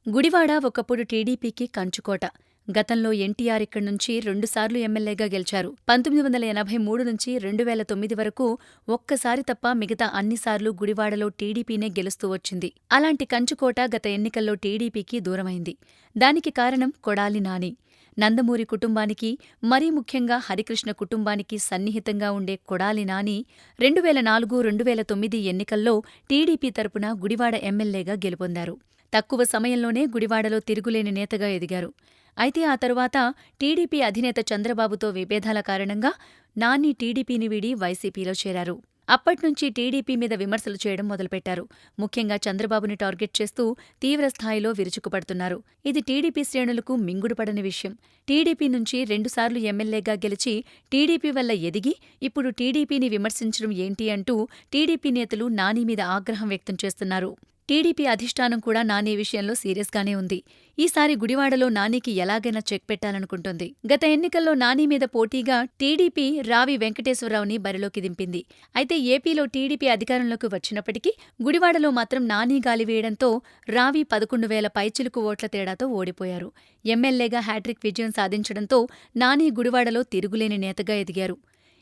గుడివాడ ఒకప్పుడు టీడీపీకి కంచుకోట. గతంలో ఎన్టీఆర్ ఇక్కడి నుంచి 2 సార్లు ఎమ్మెల్యేగా గెలిచారు. 1983 నుంచి 2009 వరకు ఒక్కసారి తప్ప మిగతా అన్నిసార్లు గుడివాడలో టీడీపీనే గెలుస్తూ వచ్చింది. అలాంటి కంచుకోట గత ఎన్నికల్లో టీడీపీకి దూరమైంది. దానికి కారణం కొడాలి నాని. నందమూరి కుటుంబానికి, మరీ ముఖ్యంగా హరికృష్ణ కుటుంబానికి సన్నిహితంగా ఉండే కొడాలి నాని 2004-2009 ఎన్నికల్లో టీడీపీ తరపున గుడివాడ ఎమ్మెల్యేగా గెలుపొందారు. తక్కువ సమయంలోనే గుడివాడలో తిరుగులేని నేతగా ఎదిగారు. అయితే ఆ తరువాత టీడీపీ అధినేత చంద్రబాబుతో విభేదాల కారణంగా నాని టీడీపీని వీడి వైసీపీలో చేరారు. అప్పట్నుంచి టీడీపీ మీద విమర్శలు చేయడం మొదలుపెట్టారు. ముఖ్యంగా చంద్రబాబుని టార్గెట్ చేస్తూ తీవ్రస్థాయిలో విరుచుకుపడుతున్నారు. ఇది టీడీపీ శ్రేణులకు మింగుడుపడని విషయం. టీడీపీ నుంచి 2 సార్లు ఎమ్మెల్యేగా గెలిచి టీడీపీ వల్ల ఎదిగి ఇప్పుడు టీడీపీని విమర్శించడం ఏంటి అంటూ టీడీపీ నేతలు నాని మీద ఆగ్రహం వ్యక్తం చేస్తున్నారు. టీడీపీ అధిష్టానం కూడా నాని విషయంలో సీరియస్గానే ఉంది. ఈసారి గుడివాడలో నానికి ఎలాగైనా చెక్ పెట్టాలనుకుంటోంది. గత ఎన్నికల్లో నాని మీద పోటీగా టీడీపీ రావి వెంకటేశ్వరరావుని బరిలోకి దింపింది. అయితే ఏపీలో టీడీపీ అధికారంలోకి వచ్చినప్పటికీ గుడివాడలో మాత్రం నాని గాలివేయడంతో రావి 11,000 పైచిలుకు ఓట్ల తేడాతో ఓడిపోయారు. ఎమ్మెల్యేగా హ్యాట్రిక్ విజయం సాధించడంతో నాని గుడివాడలో తిరుగులేని నేతగా ఎదిగారు.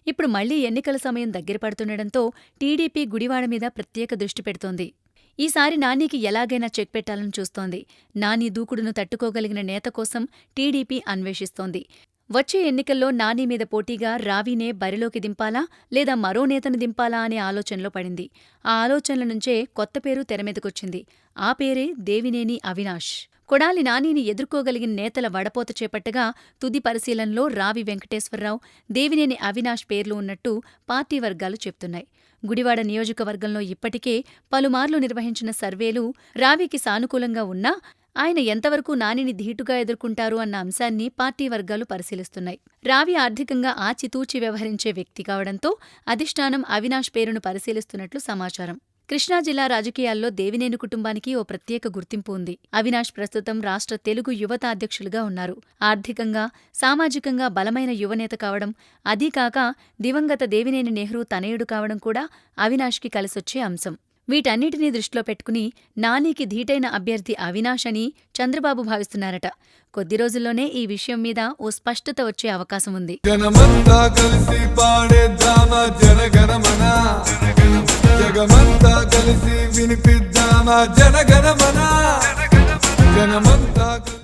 ఇప్పుడు మళ్లీ ఎన్నికల సమయం దగ్గర పడుతుండటంతో టీడీపీ గుడివాడ మీద ప్రత్యేక దృష్టి పెడుతోంది. ఈసారి నానికి ఎలాగైనా చెక్ పెట్టాలని చూస్తోంది. నాని దూకుడును తట్టుకోగలిగిన నేత కోసం టీడీపీ అన్వేషిస్తోంది. వచ్చే ఎన్నికల్లో నాని మీద పోటీగా రావినే బరిలోకి దింపాలా లేదా మరో నేతను దింపాలా అనే ఆలోచనలో పడింది. ఆ ఆలోచనల నుంచే కొత్త పేరు తెరమీదకొచ్చింది. ఆ పేరే దేవినేని అవినాష్. కొడాలి నానిని ఎదుర్కోగలిగిన నేతల వడపోత చేపట్టగా తుది పరిశీలనలో రావి వెంకటేశ్వరరావు, దేవినేని అవినాష్ పేర్లు ఉన్నట్టు పార్టీ వర్గాలు చెప్తున్నాయి. గుడివాడ నియోజకవర్గంలో ఇప్పటికే పలుమార్లు నిర్వహించిన సర్వేలు రావికి సానుకూలంగా ఉన్నా ఆయన ఎంతవరకు నానిని ధీటుగా ఎదుర్కొంటారు అన్న అంశాన్ని పార్టీ వర్గాలు పరిశీలిస్తున్నాయి. రావి ఆర్థికంగా ఆచితూచి వ్యవహరించే వ్యక్తి కావడంతో అధిష్టానం అవినాష్ పేరును పరిశీలిస్తున్నట్లు సమాచారం. కృష్ణా జిల్లా రాజకీయాల్లో దేవినేని కుటుంబానికి ఓ ప్రత్యేక గుర్తింపు ఉంది. అవినాష్ ప్రస్తుతం రాష్ట్ర తెలుగు యువత అధ్యక్షులుగా ఉన్నారు. ఆర్థికంగా, సామాజికంగా బలమైన యువనేత కావడం, అదీకాక దివంగత దేవినేని నెహ్రూ తనయుడు కావడం కూడా అవినాష్కి కలిసొచ్చే అంశం. వీటన్నిటినీ దృష్టిలో పెట్టుకుని నానికి ధీటైన అభ్యర్థి అవినాష్ అని చంద్రబాబు భావిస్తున్నారట. కొద్ది రోజుల్లోనే ఈ విషయం మీద ఓ స్పష్టత వచ్చే అవకాశం ఉంది. జగమంతా కలిసి వినిపిద్దామా జనగణమన.